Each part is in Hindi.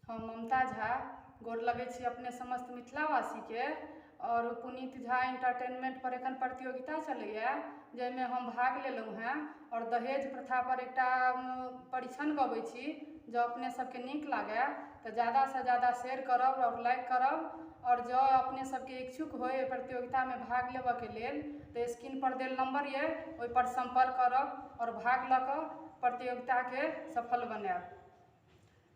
हम ममता झा गोर लगै छी अपने समस्त मिथिलावासी के। और पुनीत झा इंटरटेनमेंट पर एखन प्रतियोगिता चलैया जाहिमे हम भाग लेलहुँ हैं और दहेज प्रथा पर एकटा परीक्षण गबै छी। जो अपने सबके नीक लागे तो ज़्यादा से ज़्यादा शेयर करब और लाइक करब। और जो अपने सबके इच्छुक होय प्रतियोगिता में भाग लेबऽ के लेल तो स्क्रीन पर देल नंबर ये ओहि पर संपर्क करब और भाग लऽ कऽ प्रतियोगिता के सफल बनायब।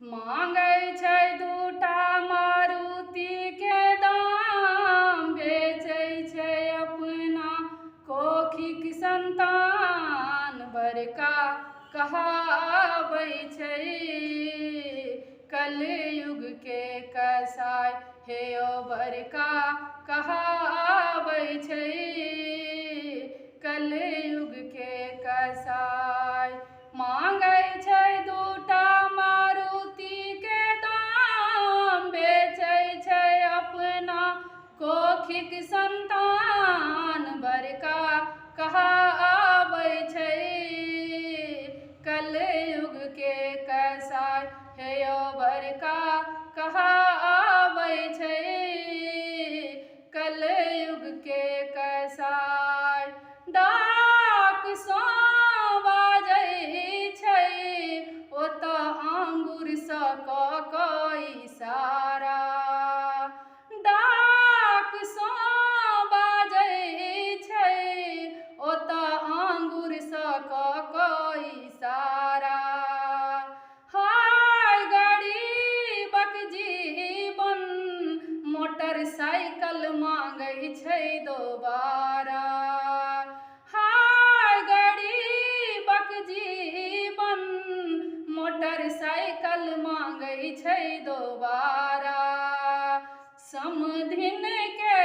मांगै छै दूटा मारुति के दाम, बेचै छै अपना कोखिक संतान, बड़का कहाबै छै कलयुग के कसाय, हे ओ बड़का कहाबै छै कलयुग के कसाय। मांगै छै दूटा मारुति के दाम, बेचै छै अपना कोखिक संतान, बड़का कहाबै छै कलयुग के कसाय, हे ओ बड़का कहाबै छै कलयुग के कसाय। डाक सँ बाजै छै ओतऽ आंगुर सँ कऽ कऽ इशारा, डाक सँ बाजै छै ओतऽ आंगुर सँ कऽ कऽ इशारा। हाय गरीबक जीवन मोटरसाइकिल मांगै छै दोबारा, हाय गरीबक जीवन मोटरसाइकिल मांगै छै दोबारा। समधिन के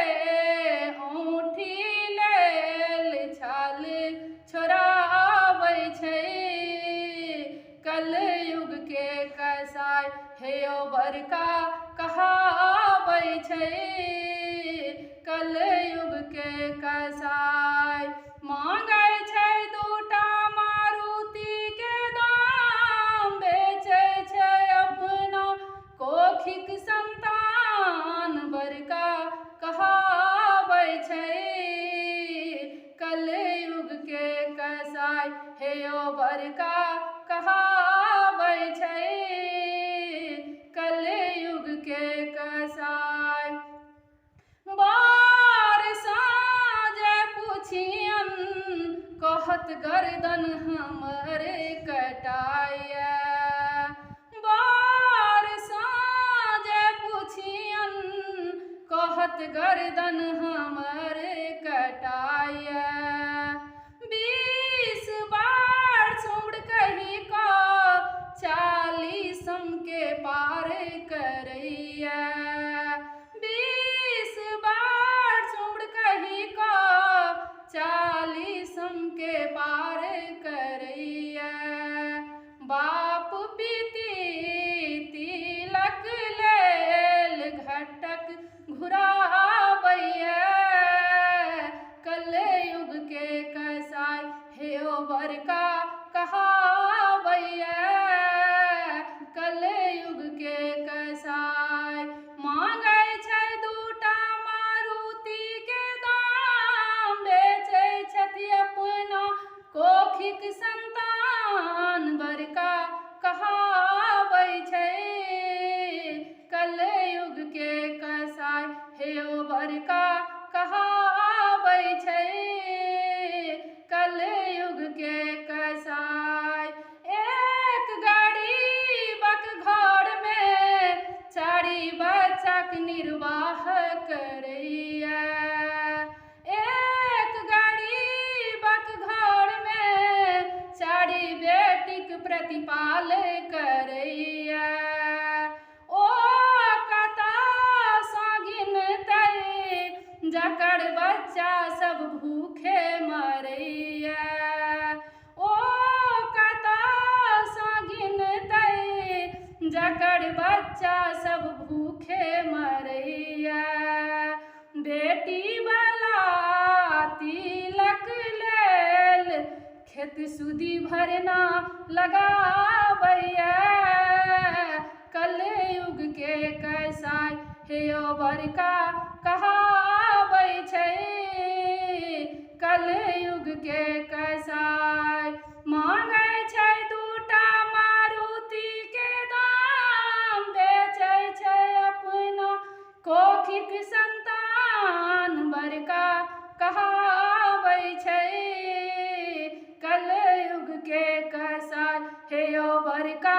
औँठी लेल छाल छोड़ाबै छै कलयुग के कसाय, हे ओ बड़का कहाबै छै कलयुग के कसाय। मांगै छै दूटा मारुति के दाम, बेचै छै अपना कोखिक संतान, बड़का कहाबै छै कलयुग के कसाय, हे ओ बड़का कहाबै छै कलयुग के कसाय। बार साँझे पुछियन कहत गर्दन हमर कटाइया, बार साँझे पुछियन कहत गर्दन हमर कटाइया। 20 बार सुम्र कही कऽ 40 के पार करैया, 20 बार सुम्र कही कऽ 40 के पार करैया। बाप पीती तिलक लेल घटक घुराबैया कलयुग के कसाय, हे ओ बड़का कहाबैया कलयुग के कसाय। मांगै छै दूटा मारुति के दाम, बेचै छथि अपना कोखिक संतान, बड़का कहाबै छै कलयुग के कसाय, हे ओ बड़का कहाबै छै कलयुग के कसाय। एक गरीबक घर में 4 बच्चाक निर्वाह करैया, एक गरीबक घर में 4 बेटीक प्रतिपाल करैया। ओ कतऽ सँ गिनतै जकर बच्चा सब भूखे मरैया, ओ कतऽ सँ गिनतै जकर बच्चा सब भूखे मरैया। बेटी वाला तिलक लेल खेत सुदी भरना लगाबैया कलयुग युग के कैसाय हे ओ बड़का कहाबै छै कलयुग के कैसाय मांगै छै दूटा मारुति के दाम बेचै छै अपना कोखिक संतान बड़का कहाबै छै कलयुग के कैसाय हे ओ बड़का